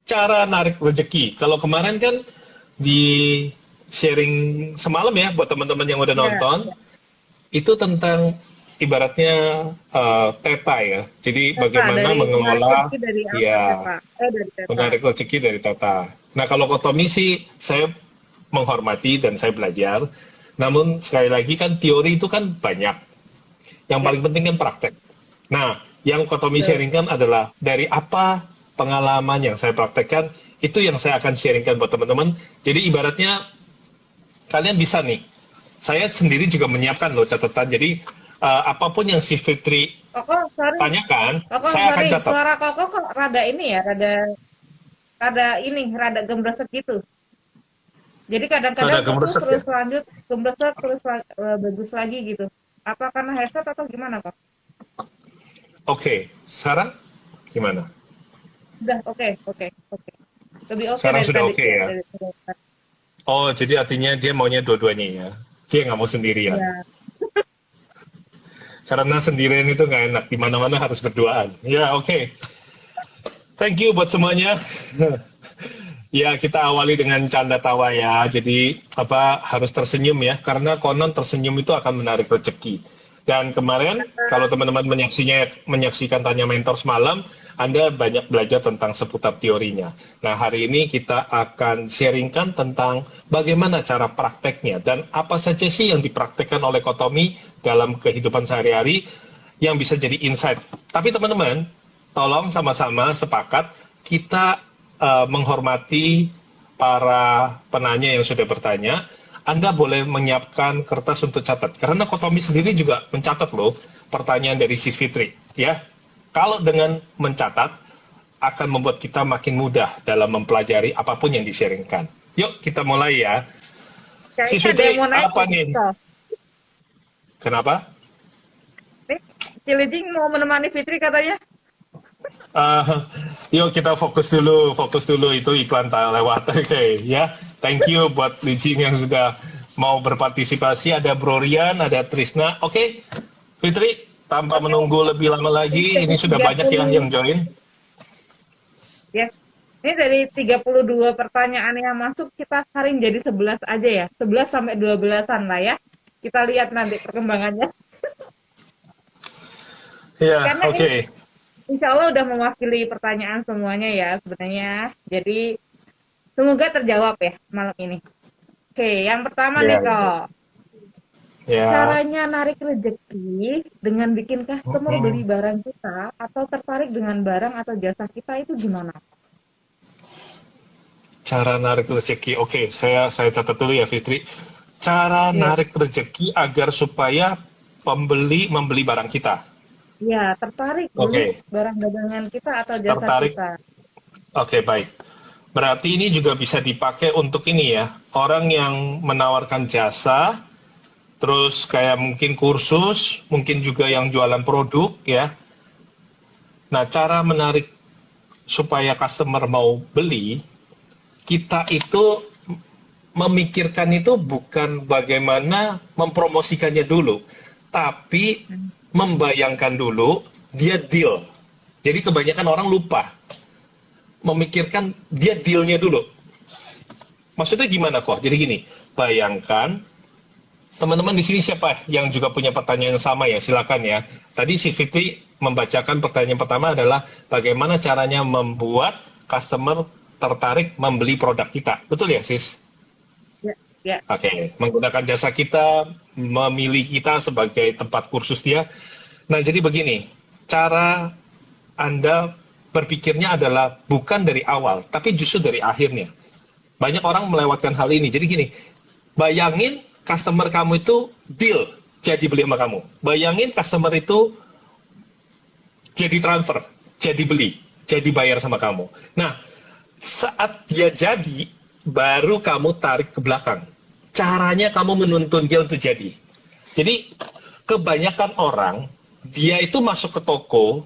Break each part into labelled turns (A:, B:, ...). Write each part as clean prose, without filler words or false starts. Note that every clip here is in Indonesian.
A: cara narik rezeki. Kalau kemarin kan di sharing semalam ya buat teman-teman yang udah
B: Ya,
A: nonton, itu tentang ibaratnya teta ya. Jadi
B: Teta
A: bagaimana
B: dari menarik
A: mengelola
B: rezeki dari apa
A: ya
B: Teta? Dari Teta.
A: menarik rezeki dari teta. Nah kalau kotomi sih saya menghormati dan saya belajar. Namun sekali lagi kan teori itu kan banyak. Yang
B: Ya,
A: paling penting kan praktek. Nah, yang Kotomi
B: betul.
A: sharingkan adalah dari apa pengalaman yang saya praktekkan, itu yang saya akan sharingkan buat teman-teman. Jadi ibaratnya kalian bisa nih, saya sendiri juga menyiapkan loh catatan. Jadi apapun yang si Fitri
B: Koko, sorry.
A: tanyakan,
B: Koko,
A: saya akan
B: sorry.
A: catat.
B: Suara Koko kok rada ini ya, rada rada ini, rada gembresek gitu. Jadi kadang-kadang
A: Ada
B: putus
A: gemeresek ya?
B: terus lanjut, gembresek terus bagus lagi gitu. Apa karena headset atau gimana kok?
A: Oke, sekarang gimana?
B: Udah, oke, oke, oke. Lebih oke
A: Sekarang
B: dari
A: sudah
B: tadi
A: oke
B: ya.
A: ya?
B: Dari tadi.
A: Oh, jadi artinya dia maunya dua-duanya ya? Dia nggak mau sendirian.
B: Ya,
A: Karena sendirian itu nggak enak, di mana-mana harus berduaan. Ya, oke. Thank you buat semuanya. Ya, kita awali dengan canda tawa ya. Jadi, apa harus tersenyum ya, karena konon tersenyum itu akan menarik rezeki. Dan kemarin, kalau teman-teman menyaksikan Tanya Mentor semalam, Anda banyak belajar tentang seputar teorinya. Nah, hari ini kita akan sharingkan tentang bagaimana cara prakteknya dan apa saja sih yang dipraktekkan oleh Kotomi dalam kehidupan sehari-hari yang bisa jadi insight. Tapi teman-teman, tolong sama-sama sepakat kita menghormati para penanya yang sudah bertanya. Anda boleh menyiapkan kertas untuk catat. Karena Kotomi sendiri juga mencatat loh pertanyaan dari Sis Fitri. Ya, kalau dengan mencatat akan membuat kita makin mudah dalam mempelajari apapun yang di-sharingkan. Yuk kita mulai ya. Sis
B: kayaknya ada yang
A: Fitri,
B: mau naik
A: apa
B: nih.
A: nih?
B: So,
A: Kenapa?
B: nih, Cilijing mau menemani Fitri katanya.
A: Uh, Yuk kita fokus dulu itu iklan tak lewat. Oke, ya. Thank you buat Lijing yang sudah mau berpartisipasi. Ada Bro Rian, ada Trisna. Oke, Fitri, tanpa
B: Oke,
A: menunggu lebih lama
B: ini
A: lagi, ini
B: dari
A: sudah banyak ya
B: 30
A: yang join.
B: ya. Ini dari 32 pertanyaan yang masuk kita saring jadi 11 aja ya. 11 sampai 12-an lah ya. Kita lihat nanti perkembangannya.
A: Ya,
B: Karena ini
A: oke.
B: insya Allah udah mewakili pertanyaan semuanya ya sebenarnya. Jadi semoga terjawab ya malam ini. Oke, yang pertama nih
A: Ya,
B: kok.
A: ya.
B: Caranya narik rezeki dengan bikin customer beli
A: Mm-mm.
B: barang kita atau tertarik dengan barang atau jasa kita itu gimana?
A: Cara narik rezeki. Oke, saya catat dulu ya, Fitri. Cara
B: Oke.
A: narik rezeki agar supaya pembeli membeli barang kita.
B: Ya, tertarik beli
A: Oke,
B: barang dagangan kita atau jasa
A: tertarik.
B: kita.
A: Oke, baik. Berarti ini juga bisa dipakai untuk ini ya, orang yang menawarkan jasa, terus kayak mungkin kursus, mungkin juga yang jualan produk ya. Nah, cara menarik supaya customer mau beli, kita itu memikirkan itu bukan bagaimana mempromosikannya dulu, tapi membayangkan dulu dia deal. Jadi kebanyakan orang lupa memikirkan dia dealnya dulu. Maksudnya gimana kok? Jadi gini, bayangkan teman-teman di sini siapa yang juga punya pertanyaan yang sama ya? Silakan ya. Tadi si Fitri membacakan pertanyaan pertama adalah bagaimana caranya membuat customer tertarik membeli produk kita. Betul ya, Sis?
B: Ya, ya.
A: Oke, menggunakan jasa kita, memilih kita sebagai tempat kursus dia. Nah, jadi begini, cara Anda berpikirnya adalah bukan dari awal, tapi justru dari akhirnya. Banyak orang melewatkan hal ini. Jadi gini, bayangin customer kamu itu deal, jadi beli sama kamu. Bayangin customer itu jadi transfer, jadi beli, jadi bayar sama kamu. Nah, saat dia jadi, baru kamu tarik ke belakang. Caranya kamu menuntun dia untuk jadi. Jadi, kebanyakan orang, dia itu masuk ke toko,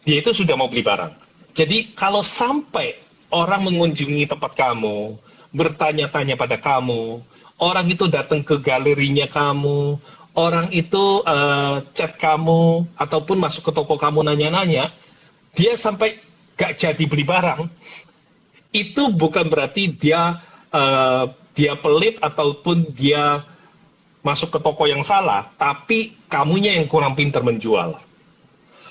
A: dia itu sudah mau beli barang. Jadi, kalau sampai orang mengunjungi tempat kamu, bertanya-tanya pada kamu, orang itu datang ke galerinya kamu, orang itu chat kamu, ataupun masuk ke toko kamu nanya-nanya, dia sampai gak jadi beli barang, itu bukan berarti dia pelit ataupun dia masuk ke toko yang salah, tapi kamunya yang kurang pintar menjual.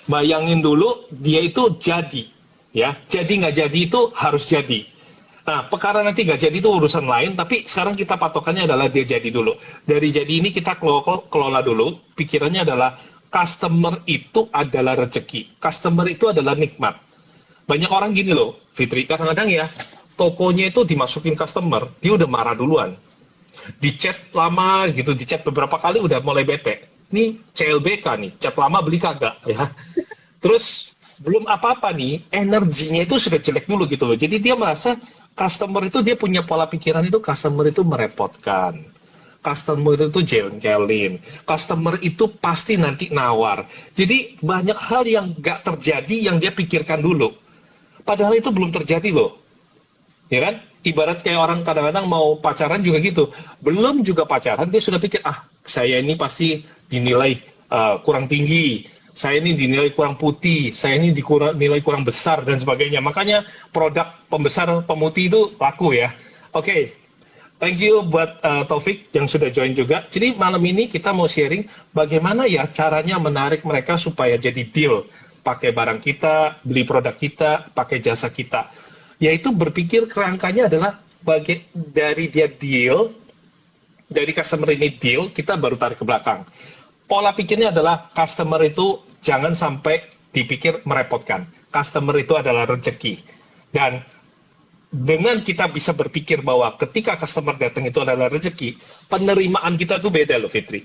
A: Bayangin dulu, dia itu jadi, ya. Jadi nggak jadi itu harus jadi. Nah, perkara nanti nggak jadi itu urusan lain, tapi sekarang kita patokannya adalah dia jadi dulu. Dari jadi ini kita kelola dulu, pikirannya adalah customer itu adalah rezeki. Customer itu adalah nikmat. Banyak orang gini loh, Fitri, kadang-kadang ya, tokonya itu dimasukin customer, dia udah marah duluan. Di chat lama gitu, di chat beberapa kali udah mulai bete. Nih CLBK nih, chat lama beli kagak ya. Terus belum apa-apa nih, energinya itu sudah jelek dulu gitu loh. Jadi dia merasa customer itu, dia punya pola pikiran itu customer itu merepotkan. Customer itu jengkelin. Customer itu pasti nanti nawar. Jadi banyak hal yang nggak terjadi yang dia pikirkan dulu. Padahal itu belum terjadi loh. Ya kan? Ibarat kayak orang kadang-kadang mau pacaran juga gitu. Belum juga pacaran, dia sudah pikir, saya ini pasti dinilai kurang tinggi. Saya ini dinilai kurang putih. Saya ini dinilai kurang besar dan sebagainya. Makanya produk pembesar pemutih itu laku ya. Oke. Thank you buat Taufik yang sudah join juga. Jadi malam ini kita mau sharing bagaimana ya caranya menarik mereka supaya jadi deal. Pakai barang kita, beli produk kita, pakai jasa kita. Yaitu berpikir kerangkanya adalah dari dia deal, dari customer ini deal, kita baru tarik ke belakang. Pola pikirnya adalah customer itu jangan sampai dipikir merepotkan. Customer itu adalah rezeki. Dan dengan kita bisa berpikir bahwa ketika customer datang itu adalah rezeki, penerimaan kita tuh beda loh Fitri.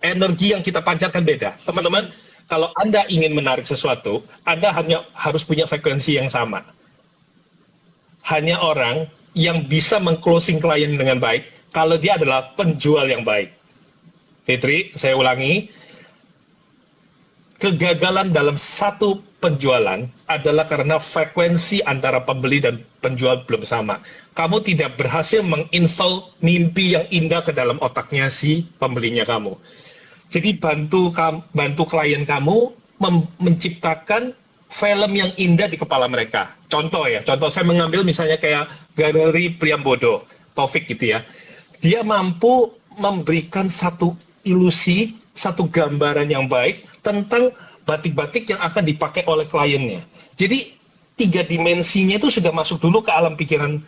A: Energi yang kita pancarkan beda. Teman-teman, kalau Anda ingin menarik sesuatu, Anda hanya harus punya frekuensi yang sama. Hanya orang yang bisa meng-closing klien dengan baik kalau dia adalah penjual yang baik. Fitri, saya ulangi, kegagalan dalam satu penjualan adalah karena frekuensi antara pembeli dan penjual belum sama. Kamu tidak berhasil menginstall mimpi yang indah ke dalam otaknya si pembelinya kamu. Jadi bantu klien kamu menciptakan film yang indah di kepala mereka. Contoh saya mengambil misalnya kayak Galeri Priambodo, Taufik gitu ya. Dia mampu memberikan satu ilusi, satu gambaran yang baik tentang batik-batik yang akan dipakai oleh kliennya. Jadi 3 dimensinya itu sudah masuk dulu ke alam pikiran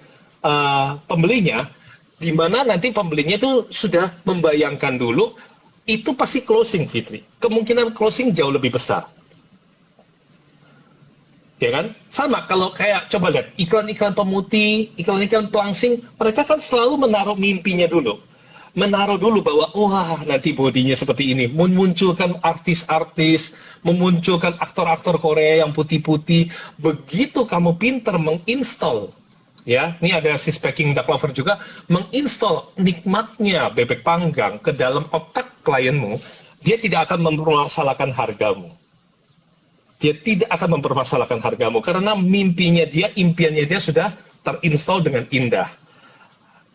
A: pembelinya, di mana nanti pembelinya itu sudah membayangkan dulu, itu pasti closing Fitri. Kemungkinan closing jauh lebih besar. Ya kan? Sama kalau kayak coba lihat iklan-iklan pemutih, iklan-iklan pelangsing, mereka kan selalu menaruh mimpinya dulu. Menaruh dulu bahwa wah nanti bodinya seperti ini, memunculkan artis-artis, memunculkan aktor-aktor Korea yang putih-putih. Begitu kamu pinter menginstall, ya, ini ada si Packing Duck Lover juga, menginstall nikmatnya bebek panggang ke dalam otak klienmu, dia tidak akan mempermasalahkan hargamu. Dia tidak akan mempermasalahkan hargamu karena mimpinya dia, impiannya dia sudah terinstall dengan indah.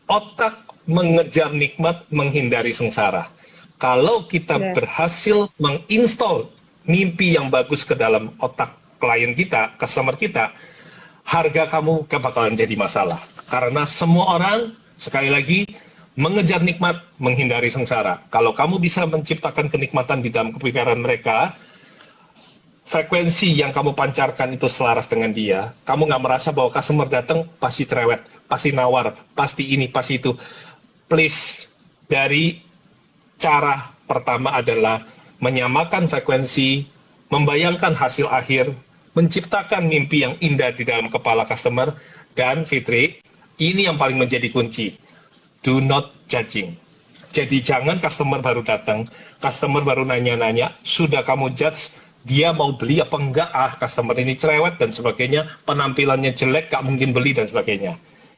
A: Otak mengejar nikmat, menghindari sengsara. Kalau kita berhasil menginstall mimpi yang bagus ke dalam otak klien kita, customer kita, harga kamu gak bakalan jadi masalah. Karena semua orang, sekali lagi, mengejar nikmat, menghindari sengsara. Kalau kamu bisa menciptakan kenikmatan di dalam kepikiran mereka, frekuensi yang kamu pancarkan itu selaras dengan dia, kamu nggak merasa bahwa customer datang pasti cerewet, pasti nawar, pasti ini, pasti itu. Please, dari cara pertama adalah menyamakan frekuensi, membayangkan hasil akhir, menciptakan mimpi yang indah di dalam kepala customer, dan Fitri, ini yang paling menjadi kunci. Do not judging. Jadi jangan customer baru datang, customer baru nanya-nanya, sudah kamu judge, dia mau beli apa enggak, customer ini cerewet dan sebagainya, penampilannya jelek, gak mungkin beli dan sebagainya.